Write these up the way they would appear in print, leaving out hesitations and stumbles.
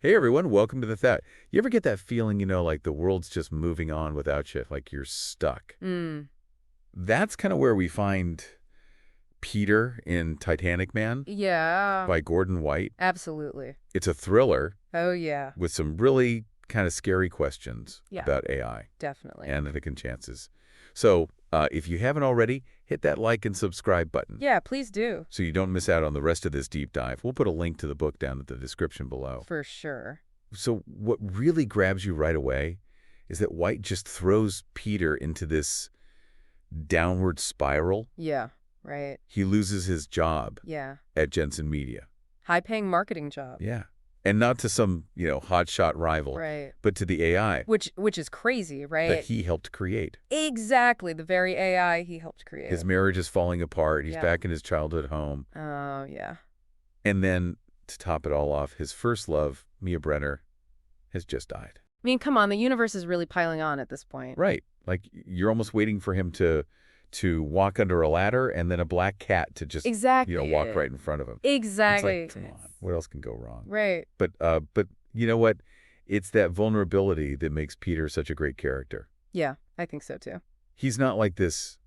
Hey everyone, welcome to the That. You ever get that feeling, like the world's just moving on without you, like you're stuck? Mm. That's kind of where we find Peter in Titanic Man Yeah, by Gordon White. absolutely. It's a thriller Oh, yeah. with some really kind of scary questions Yeah, about AI definitely. and ethics and chances. So, if you haven't already, hit that like and subscribe button Yeah, please do. so you don't miss out on the rest of this deep dive. We'll put a link to the book down at the description below. For sure. So what really grabs you right away is that White just throws Peter into this downward spiral. Yeah, right. He loses his job Yeah. at Jensen Media. High-paying marketing job. Yeah. And not to some, hotshot rival, Right. but to the AI Which is crazy, that right? he helped create. Exactly, the very AI he helped create. His marriage is falling apart. He's Yeah. back in his childhood home. Oh, yeah. And then, to top it all off, his first love, Mia Brenner, has just died. I mean, come on, the universe is really piling on at this point. Right. Like, you're almost waiting for him to walk under a ladder and then a black cat to just, Exactly. walk right in front of him. Exactly. It's like, come on, what else can go wrong? Right. But you know what? It's that vulnerability that makes Peter such a great character. Yeah, I think so too. He's not like this,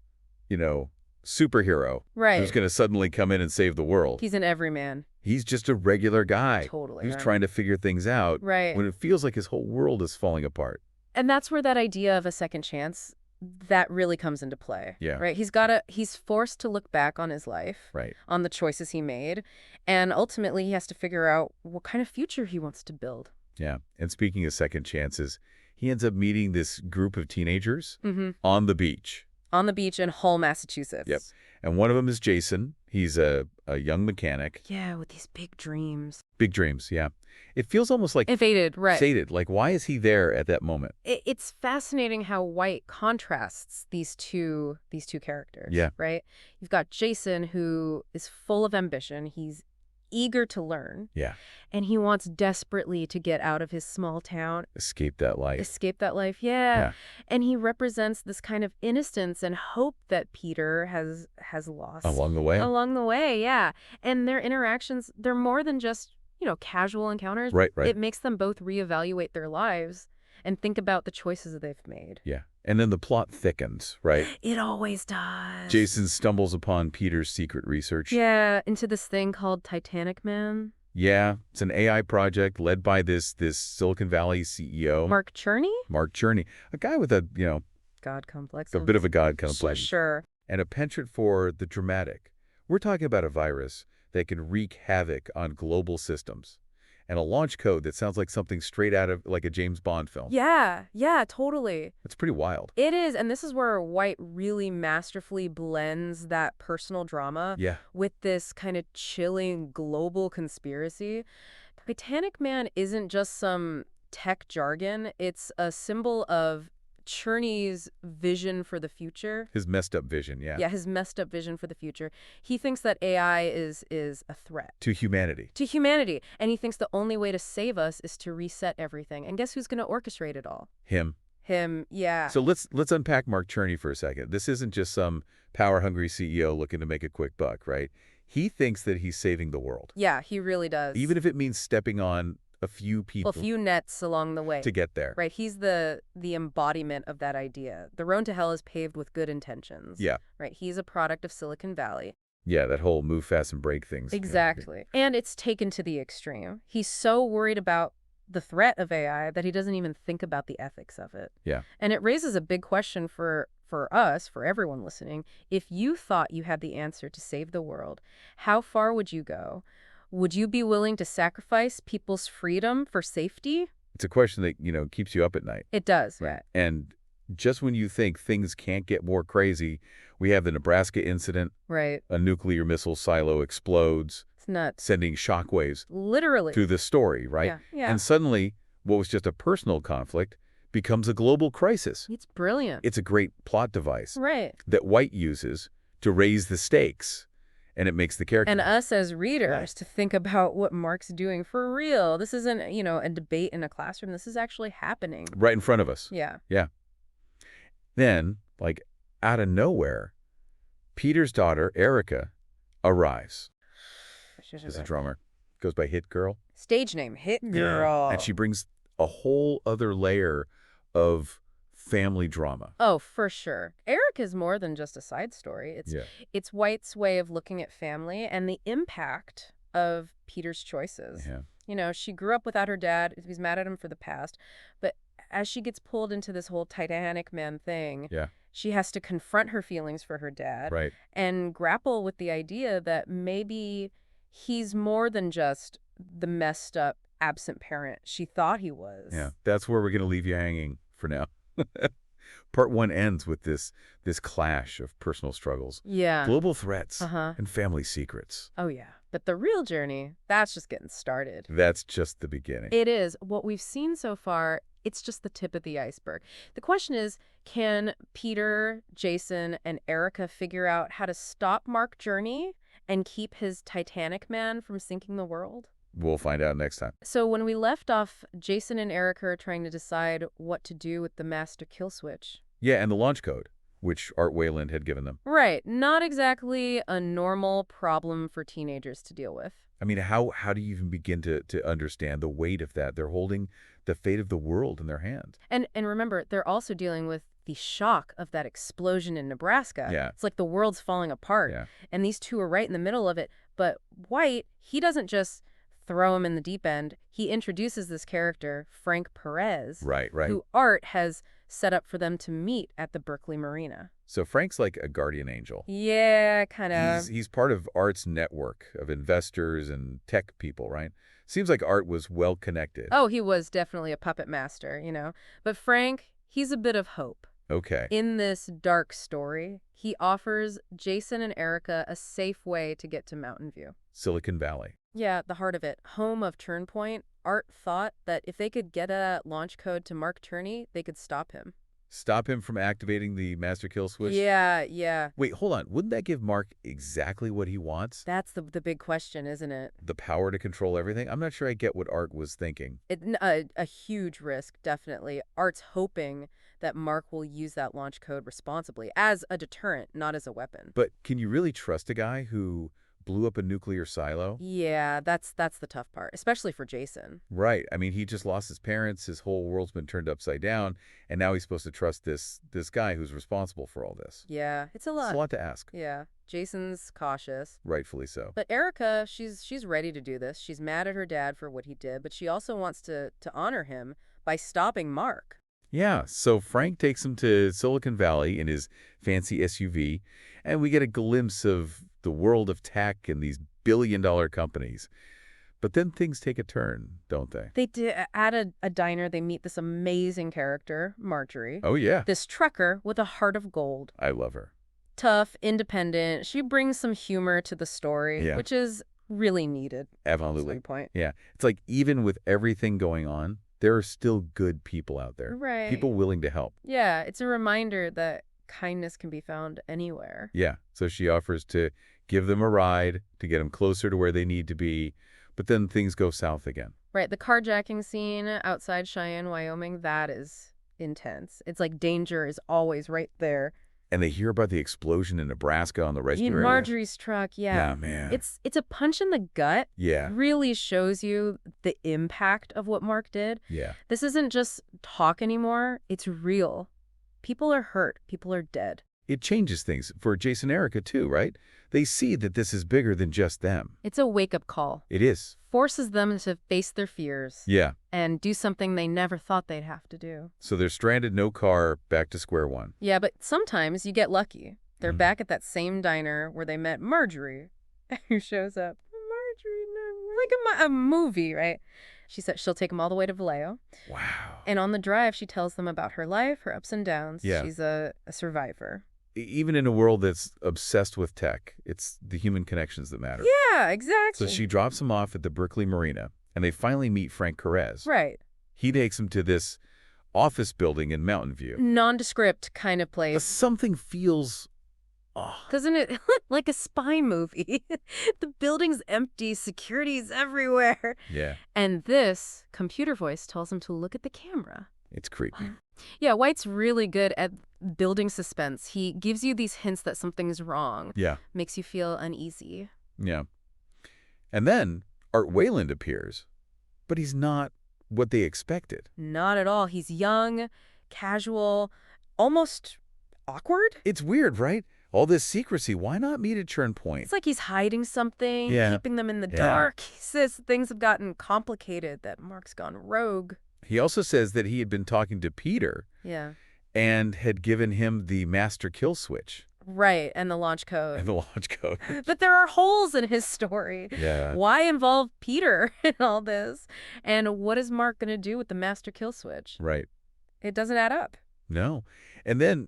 superhero Right. who's going to suddenly come in and save the world. He's an everyman. He's just a regular guy Totally. who's Right. trying to figure things out Right. when it feels like his whole world is falling apart. And that's where that idea of a second chance, that really comes into play. Yeah. Right? He's forced to look back on his life, Right. on the choices he made, and ultimately he has to figure out what kind of future he wants to build. Yeah. And speaking of second chances, he ends up meeting this group of teenagers Mm-hmm. on the beach. On the beach in Hull, Massachusetts. Yep. And one of them is Jason. He's a young mechanic. Yeah, with these big dreams. Big dreams, yeah. It feels almost like Faded, right. sated. Like, why is he there at that moment? It's fascinating how White contrasts these two characters. Yeah. Right? You've got Jason, who is full of ambition. He's eager to learn. Yeah. And he wants desperately to get out of his small town. Escape that life. Escape that life, yeah. And he represents this kind of innocence and hope that Peter has lost. Along the way? Along the way, yeah. And their interactions, they're more than just, casual encounters. Right. It makes them both reevaluate their lives and think about the choices that they've made. Yeah. And then the plot thickens, right? It always does. Jason stumbles upon Peter's secret research. Yeah, into this thing called Titanic Man. Yeah, it's an AI project led by this Silicon Valley CEO. Mark Cherney? Mark Cherney. A guy with a God complex. a bit of a god complex. Sure. And a penchant for the dramatic. We're talking about a virus that can wreak havoc on global systems. And a launch code that sounds like something straight out of like a James Bond film. Yeah, totally. It's pretty wild. It is, and this is where White really masterfully blends that personal drama Yeah. with this kind of chilling global conspiracy. Titanic Man isn't just some tech jargon. It's a symbol of Cherney's vision for the future. His messed up vision, yeah. Yeah, his messed up vision for the future. He thinks that AI is a threat. To humanity. To humanity. And he thinks the only way to save us is to reset everything. And guess who's going to orchestrate it all? Him. Him, yeah. So let's unpack Mark Cherney for a second. This isn't just some power-hungry CEO looking to make a quick buck, right? He thinks that he's saving the world. Yeah, he really does. Even if it means stepping on a few people a few nets along the way. to get there. Right, he's the embodiment of that idea. The road to hell is paved with good intentions. Yeah. Right, he's a product of Silicon Valley. Yeah, that whole move fast and break things. Exactly. And it's taken to the extreme. He's so worried about the threat of AI that he doesn't even think about the ethics of it. Yeah. And it raises a big question for us, for everyone listening. If you thought you had the answer to save the world, how far would you go? Would you be willing to sacrifice people's freedom for safety? It's a question that, keeps you up at night. It does, Right. yeah. And just when you think things can't get more crazy, we have the Nebraska incident. Right. A nuclear missile silo explodes, It's nuts. sending shockwaves Literally. through the story, right? Yeah, yeah. And suddenly, what was just a personal conflict becomes a global crisis. It's brilliant. It's a great plot device Right. that White uses to raise the stakes, and it makes the character. And us as readers to think about what Mark's doing for real. This isn't, a debate in a classroom. This is actually happening. Right in front of us. Yeah. Yeah. Then, out of nowhere, Peter's daughter, Erica, arrives. She's a drummer. Goes by Hit Girl. Stage name, Hit Yeah. And Girl. she brings a whole other layer of family drama. Oh, for sure. Eric is more than just a side story. Yeah. It's White's way of looking at family and the impact of Peter's choices. Yeah. You know, she grew up without her dad. He's mad at him for the past. But as she gets pulled into this whole Titanic Man thing, Yeah. she has to confront her feelings for her dad Right. and grapple with the idea that maybe he's more than just the messed up, absent parent she thought he was. Yeah. That's where we're going to leave you hanging for now. Part 1 ends with this clash of personal struggles, Yeah. global threats, Uh-huh. and family secrets. Oh, yeah. But the real journey, that's just getting started. That's just the beginning. It is. What we've seen so far, it's just the tip of the iceberg. The question is, can Peter, Jason, and Erica figure out how to stop Mark Journey and keep his Titanic Man from sinking the world? We'll find out next time. So when we left off, Jason and Erica are trying to decide what to do with the master kill switch. Yeah, and the launch code, which Art Wayland had given them. Right. Not exactly a normal problem for teenagers to deal with. I mean, how do you even begin to understand the weight of that? They're holding the fate of the world in their hand. And remember, they're also dealing with the shock of that explosion in Nebraska. Yeah. It's like the world's falling apart. Yeah. And these two are right in the middle of it. But White, he doesn't just throw him in the deep end. He introduces this character, Frank Perez, Right. who Art has set up for them to meet at the Berkeley Marina. So Frank's like a guardian angel. Yeah, kind of. He's part of Art's network of investors and tech people, right? Seems like Art was well connected. Oh, he was definitely a puppet master, you know. But Frank, he's a bit of hope. Okay. In this dark story, he offers Jason and Erica a safe way to get to Mountain View. Silicon Valley. Yeah, the heart of it. Home of Turnpoint. Art thought that if they could get a launch code to Mark Turney, they could stop him. Stop him from activating the master kill switch? Yeah. Wait, hold on. Wouldn't that give Mark exactly what he wants? That's the big question, isn't it? The power to control everything? I'm not sure I get what Art was thinking. A huge risk, definitely. Art's hoping that Mark will use that launch code responsibly, as a deterrent, not as a weapon. But can you really trust a guy who blew up a nuclear silo? Yeah, that's the tough part, especially for Jason. Right. I mean, he just lost his parents, his whole world's been turned upside down, and now he's supposed to trust this guy who's responsible for all this. Yeah, it's a lot. It's a lot to ask. Yeah, Jason's cautious. Rightfully so. But Erica, she's ready to do this. She's mad at her dad for what he did, but she also wants to honor him by stopping Mark. Yeah, so Frank takes him to Silicon Valley in his fancy SUV, and we get a glimpse of the world of tech and these billion-dollar companies. But then things take a turn, don't they? They did, at a diner, they meet this amazing character, Marjorie. Oh, yeah. This trucker with a heart of gold. I love her. Tough, independent. She brings some humor to the story, Yeah. which is really needed. Absolutely. At some point. Yeah. It's like even with everything going on, there are still good people out there. Right. People willing to help. Yeah, it's a reminder that kindness can be found anywhere. Yeah. So she offers to give them a ride to get them closer to where they need to be. But then things go south again. Right. The carjacking scene outside Cheyenne, Wyoming, that is intense. It's like danger is always right there. And they hear about the explosion in Nebraska on the rescue In area. Marjorie's truck, yeah. Yeah, man. It's a punch in the gut. Yeah. Really shows you the impact of what Mark did. Yeah. This isn't just talk anymore. It's real. People are hurt. People are dead. It changes things for Jason and Erica, too, right? They see that this is bigger than just them. It's a wake-up call. It is. Forces them to face their fears. Yeah. And do something they never thought they'd have to do. So they're stranded, no car, back to square one. Yeah, but sometimes you get lucky. They're back at that same diner where they met Marjorie, who shows up. Marjorie, like a movie, right? She said she'll take them all the way to Vallejo. Wow. And on the drive, she tells them about her life, her ups and downs. Yeah. She's a survivor. Even in a world that's obsessed with tech, it's the human connections that matter. Yeah, exactly. So she drops him off at the Berkeley Marina, and they finally meet Frank Perez. Right. He takes him to this office building in Mountain View. Nondescript kind of place. Something feels Doesn't it? Like a spy movie. The building's empty, security's everywhere. Yeah. And this computer voice tells him to look at the camera. It's creepy. Yeah, White's really good at building suspense. He gives you these hints that something's wrong. Yeah. Makes you feel uneasy. Yeah. And then Art Wayland appears. But he's not what they expected. Not at all. He's young, casual, almost awkward. It's weird, right? All this secrecy. Why not meet at Churn Point? It's like he's hiding something, Yeah. keeping them in the Yeah. dark. He says things have gotten complicated, that Mark's gone rogue. He also says that he had been talking to Peter Yeah. and had given him the master kill switch Right, and the launch code. and the launch code. But there are holes in his story. Yeah. Why involve Peter in all this? And what is Mark going to do with the master kill switch? Right. It doesn't add up. No. And then,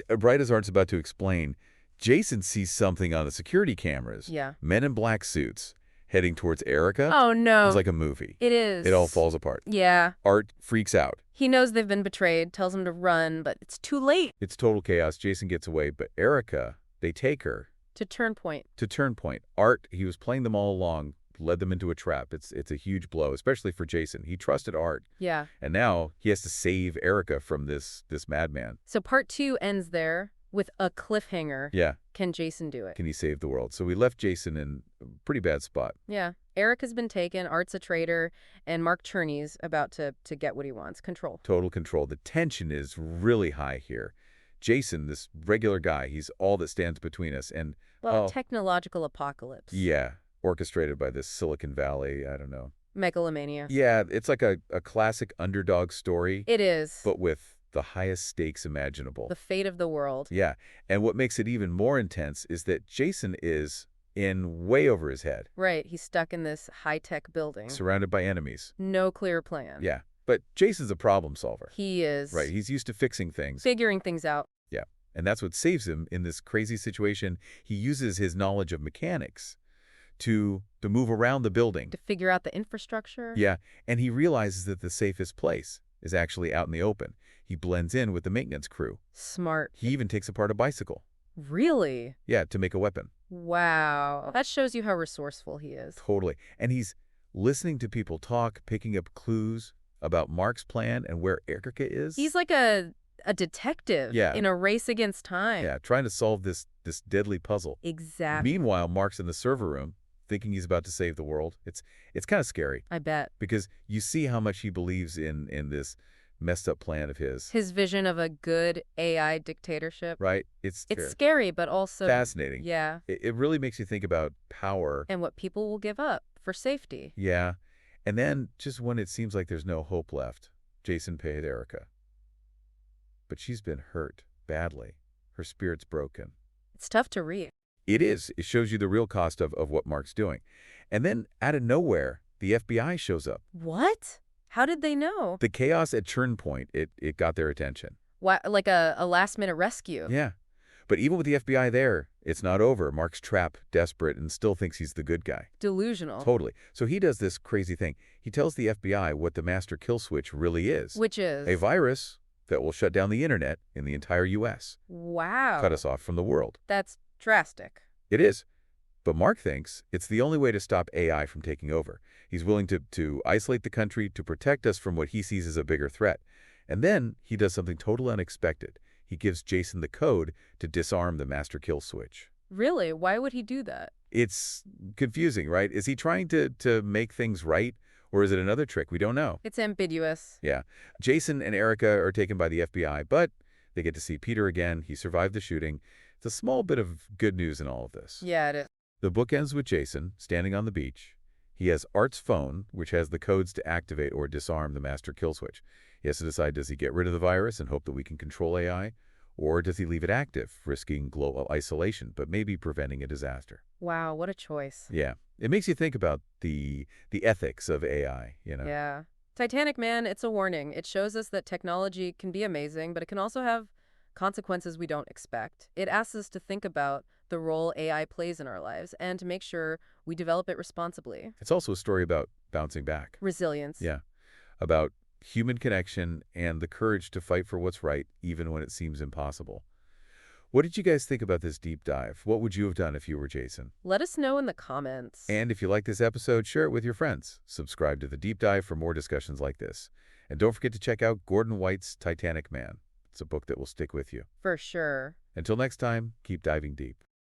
right as Art's about to explain, Jason sees something on the security cameras. Yeah. Men in black suits heading towards Erica. Oh, no. It's like a movie. It is. It all falls apart. Yeah. Art freaks out. He knows they've been betrayed, tells him to run, but it's too late. It's total chaos. Jason gets away, but Erica, they take her To Turn Point. to Turn Point. Art, he was playing them all along, led them into a trap. It's a huge blow, especially for Jason. He trusted Art, Yeah. and now he has to save Erica from this madman. So part 2 ends there with a cliffhanger. Yeah. Can Jason do it? Can he save the world? So we left Jason in a pretty bad spot. Yeah. Eric has been taken, Art's a traitor, and Mark Cherney's about to get what he wants. Control. Total control. The tension is really high here. Jason, this regular guy, he's all that stands between us. And, Well, technological apocalypse. yeah, orchestrated by this Silicon Valley, I don't know. Megalomania. Yeah, it's like a classic underdog story, It is. but with the highest stakes imaginable. The fate of the world. Yeah, and what makes it even more intense is that Jason is in way over his head, Right. He's stuck in this high-tech building. surrounded by enemies. No clear plan. Yeah, but Jason's a problem solver. He is. Right, he's used to fixing things. Figuring things out. Yeah, and that's what saves him in this crazy situation. He uses his knowledge of mechanics to move around the building. To figure out the infrastructure. Yeah, and he realizes that the safest place is actually out in the open. He blends in with the maintenance crew. Smart. He even takes apart a bicycle. Really? Yeah, to make a weapon. Wow. That shows you how resourceful he is. Totally. And he's listening to people talk, picking up clues about Mark's plan and where Erica is. He's like a detective Yeah. in a race against time. Yeah, trying to solve this deadly puzzle. Exactly. Meanwhile, Mark's in the server room, thinking he's about to save the world. It's kind of scary I bet. because you see how much he believes in this messed up plan of his. His vision of a good AI dictatorship. Right? It's Scary, but also fascinating. Yeah. It really makes you think about power. And what people will give up for safety. Yeah. And then just when it seems like there's no hope left, Jason paid Erica. But she's been hurt badly. Her spirit's broken. It's tough to read. It is. It shows you the real cost of what Mark's doing. And then, out of nowhere, the FBI shows up. What? How did they know? The chaos at Churn Point, it got their attention. Why, like a last-minute rescue. Yeah. But even with the FBI there, it's not over. Mark's trapped, desperate, and still thinks he's the good guy. Delusional. Totally. So he does this crazy thing. He tells the FBI what the master kill switch really is. Which is? A virus that will shut down the internet in the entire U.S. Wow. Cut us off from the world. That's drastic. It is. But Mark thinks it's the only way to stop AI from taking over. He's willing to isolate the country to protect us from what he sees as a bigger threat. And then he does something totally unexpected. He gives Jason the code to disarm the master kill switch. Really? Why would he do that? It's confusing, right? Is he trying to make things right? Or is it another trick? We don't know. It's ambiguous. Yeah. Jason and Erica are taken by the FBI, but they get to see Peter again. He survived the shooting. It's a small bit of good news in all of this. Yeah, it is. The book ends with Jason standing on the beach. He has Art's phone, which has the codes to activate or disarm the master kill switch. He has to decide, does he get rid of the virus and hope that we can control AI? Or does he leave it active, risking global isolation, but maybe preventing a disaster? Wow, what a choice. Yeah. It makes you think about the ethics of AI, you know? Yeah. Titanic Man, it's a warning. It shows us that technology can be amazing, but it can also have consequences we don't expect. It asks us to think about the role AI plays in our lives and to make sure we develop it responsibly. It's also a story about bouncing back. Resilience. Yeah. About human connection and the courage to fight for what's right, even when it seems impossible. What did you guys think about this deep dive? What would you have done if you were Jason? Let us know in the comments. And if you like this episode, share it with your friends. Subscribe to The Deep Dive for more discussions like this. And don't forget to check out Gordon White's Titanic Man. It's a book that will stick with you. For sure. Until next time, keep diving deep.